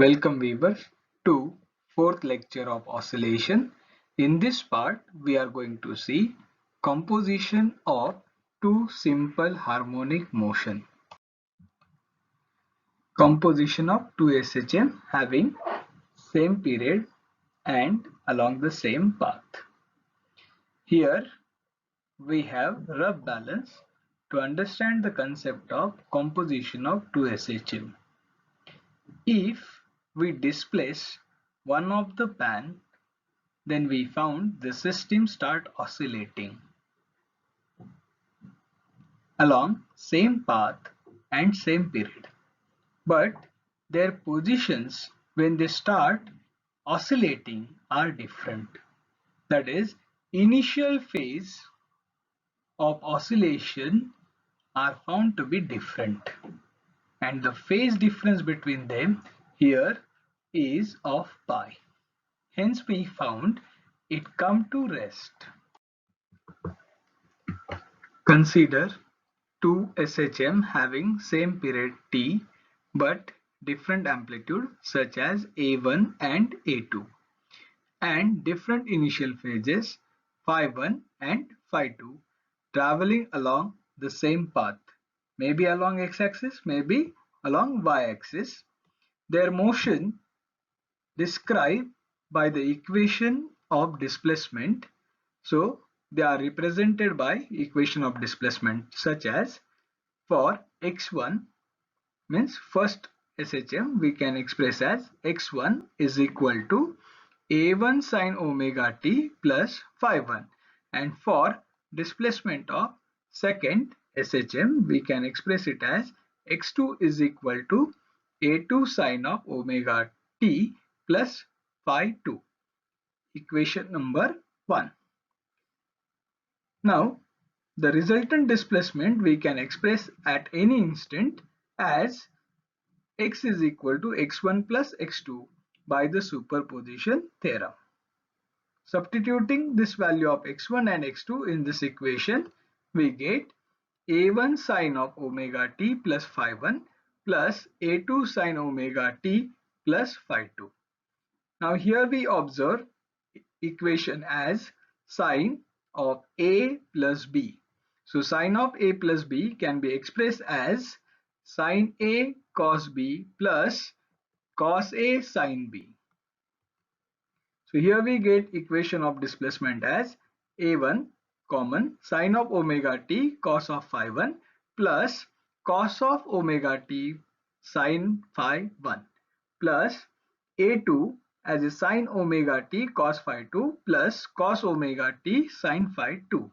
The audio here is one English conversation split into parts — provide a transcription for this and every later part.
Welcome viewers to fourth lecture of oscillation. In this part we are going to see composition of two simple harmonic motion. Composition of two S.H.M having same period and along the same path. Here we have rough balance to understand the concept of composition of two S.H.M. If we displace one of the band, then we found the system start oscillating along same path and same period. But their positions when they start oscillating are different. That is, initial phase of oscillation are found to be different. And the phase difference between them here is of pi. Hence we found it come to rest. Consider two S.H.M having same period t but different amplitude such as A1 and A2 and different initial phases phi1 and phi2 traveling along the same path, maybe along x-axis, maybe along y-axis. Their motion described by the equation of displacement. So they are represented by equation of displacement such as for x1 means first S.H.M we can express as x1 is equal to a1 sine omega t plus phi1, and for displacement of second S.H.M we can express it as x2 is equal to a2 sine of omega t plus phi2, equation number 1. Now the resultant displacement we can express at any instant as x is equal to x1 plus x2 by the superposition theorem. Substituting this value of x1 and x2 in this equation, we get a1 sine of omega t plus phi1 plus a2 sine omega t plus phi2. Now here we observe equation as sine of a plus b. So sine of a plus b can be expressed as sine a cos b plus cos a sine b. So here we get equation of displacement as a1 common sine of omega t cos of phi1 plus cos of omega t sine phi1 plus a2 as a sine omega t cos phi2 plus cos omega t sine phi2.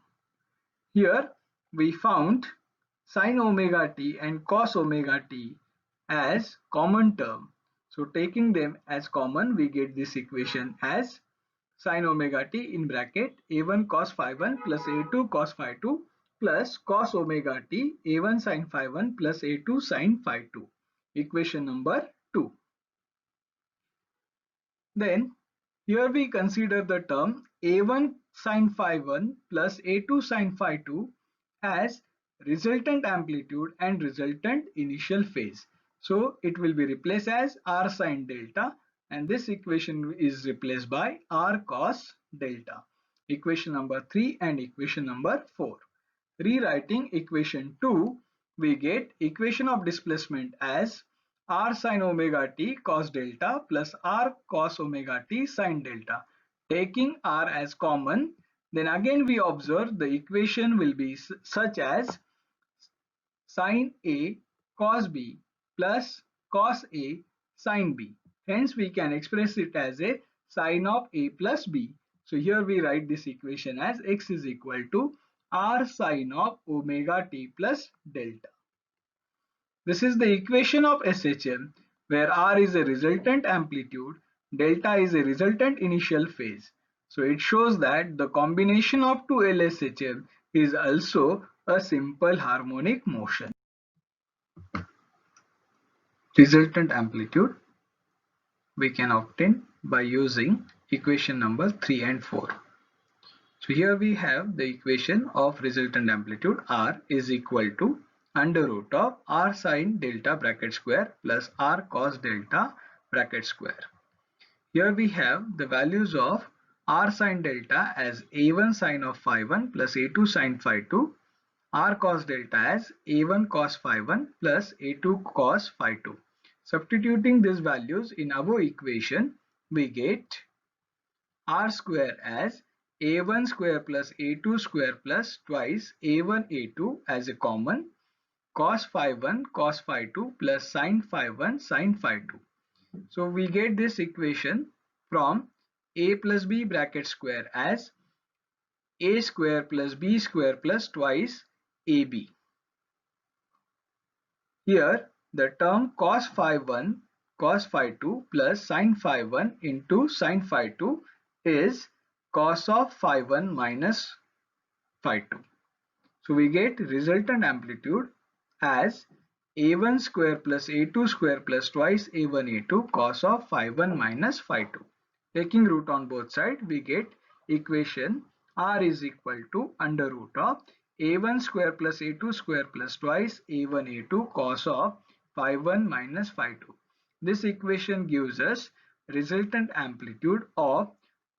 Here we found sine omega t and cos omega t as common term. So taking them as common, we get this equation as sine omega t in bracket a1 cos phi1 plus a2 cos phi2 plus cos omega t a1 sine phi1 plus a2 sine phi2, equation number 2. Then here we consider the term a1 sine phi1 plus a2 sine phi2 as resultant amplitude and resultant initial phase. So it will be replaced as r sine delta, and this equation is replaced by r cos delta, equation number 3 and equation number 4. Rewriting equation 2, we get equation of displacement as r sine omega t cos delta plus r cos omega t sine delta. Taking r as common, then again we observe the equation will be such as sine a cos b plus cos a sine b. Hence we can express it as a sine of a plus b. So here we write this equation as x is equal to r sine of omega t plus delta. This is the equation of S.H.M where r is a resultant amplitude, delta is a resultant initial phase. So it shows that the combination of two LSHM is also a simple harmonic motion. Resultant amplitude we can obtain by using equation number 3 and 4. So here we have the equation of resultant amplitude r is equal to under root of r sine delta bracket square plus r cos delta bracket square. Here we have the values of r sine delta as a1 sine of phi 1 plus a2 sine phi 2, r cos delta as a1 cos phi 1 plus a2 cos phi 2. Substituting these values in our equation, we get r square as a1 square plus a2 square plus twice a1 a2 as a common, cos phi 1 cos phi 2 plus sin phi 1 sin phi 2. So we get this equation from a plus b bracket square as a square plus b square plus twice ab. Here the term cos phi 1 cos phi 2 plus sin phi 1 into sin phi 2 is cos of phi 1 minus phi 2. So we get resultant amplitude as a1 square plus a2 square plus twice a1 a2 cos of phi 1 minus phi 2. Taking root on both sides, we get equation r is equal to under root of a1 square plus a2 square plus twice a1 a2 cos of phi 1 minus phi 2. This equation gives us resultant amplitude of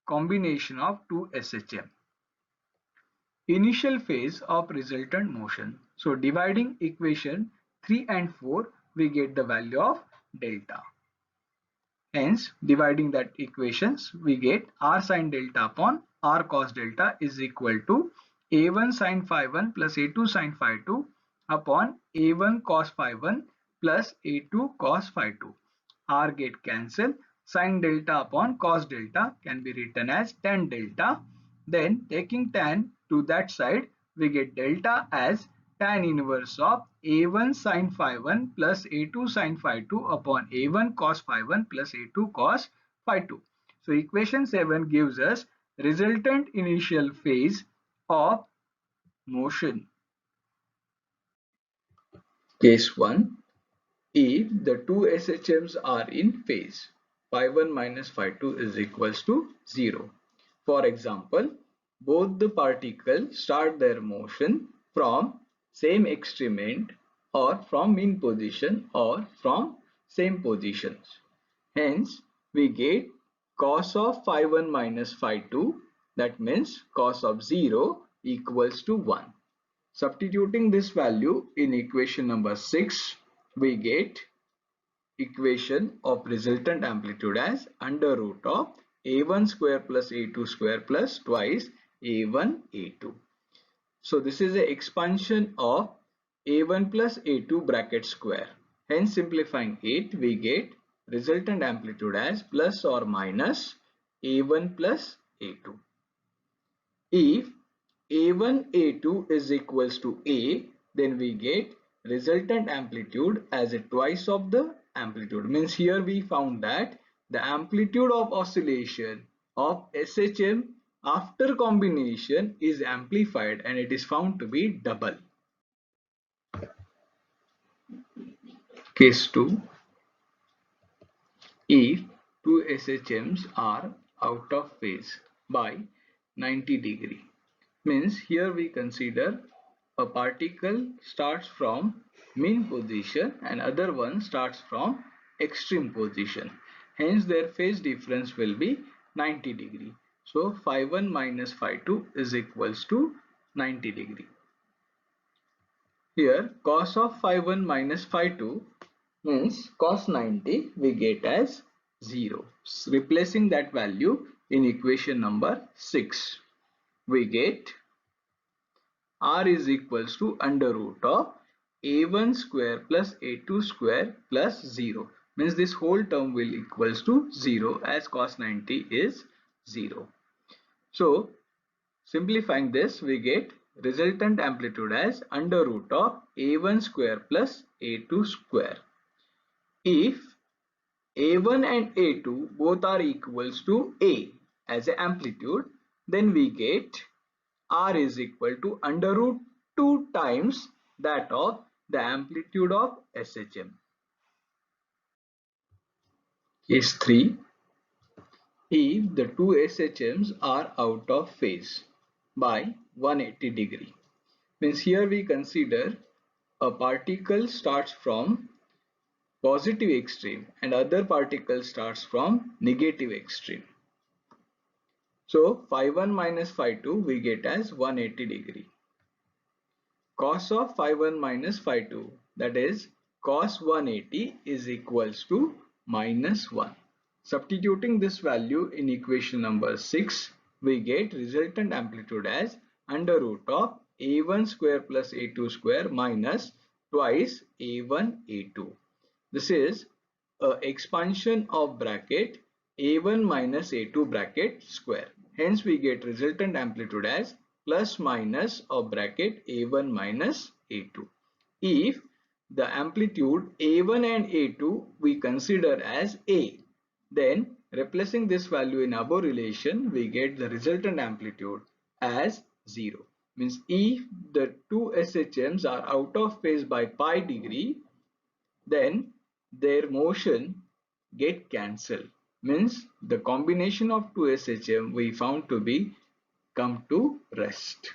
combination of two S.H.M. Initial phase of resultant motion. So dividing equation 3 and 4, we get the value of delta. Hence, dividing that equations, we get r sin delta upon r cos delta is equal to a1 sin phi 1 plus a2 sin phi 2 upon a1 cos phi 1 plus a2 cos phi 2. R get cancelled. Sin delta upon cos delta can be written as tan delta. Then taking tan to that side, we get delta as tan inverse of a1 sin phi 1 plus a2 sin phi 2 upon a1 cos phi 1 plus a2 cos phi 2. So equation 7 gives us resultant initial phase of motion. Case 1. If the two S.H.M.s are in phase, phi 1 minus phi 2 is equals to 0. For example, both the particles start their motion from same extreme end or from mean position or from same positions. Hence, we get cos of phi 1 minus phi 2, that means cos of 0 equals to 1. Substituting this value in equation number 6, we get equation of resultant amplitude as under root of a1 square plus a2 square plus twice a1 a2. So this is an expansion of a1 plus a2 bracket square. Hence simplifying it, we get resultant amplitude as plus or minus a1 plus a2. If a1 a2 is equals to a, then we get resultant amplitude as a twice of the amplitude. Means here we found that the amplitude of oscillation of S.H.M after combination is amplified and it is found to be double. Case 2. If two S.H.M.s are out of phase by 90 degree. Means here we consider a particle starts from mean position and other one starts from extreme position. Hence their phase difference will be 90 degree. So phi 1 minus phi 2 is equals to 90 degree. Here cos of phi 1 minus phi 2 means cos 90 we get as 0. Replacing that value in equation number 6, we get r is equals to under root of a1 square plus a2 square plus 0. Means this whole term will equals to 0 as cos 90 is 0. So simplifying this, we get resultant amplitude as under root of a1 square plus a2 square. If a1 and a2 both are equals to a as an amplitude, then we get r is equal to under root 2 times that of the amplitude of S.H.M. Case 3. If the two S.H.M.s are out of phase by 180 degree. Means here we consider a particle starts from positive extreme and other particle starts from negative extreme. So phi1 minus phi2 we get as 180 degree. Cos of phi1 minus phi2, that is cos 180, is equals to minus 1. Substituting this value in equation number 6, we get resultant amplitude as under root of a1 square plus a2 square minus twice a1 a2. This is a expansion of bracket a1 minus a2 bracket square. Hence we get resultant amplitude as plus minus of bracket a1 minus a2. If the amplitude a1 and a2 we consider as a, then replacing this value in above relation, we get the resultant amplitude as 0. Means if the two S.H.M.s are out of phase by pi degree, then their motion get cancelled. Means the combination of two S.H.M we found to be come to rest.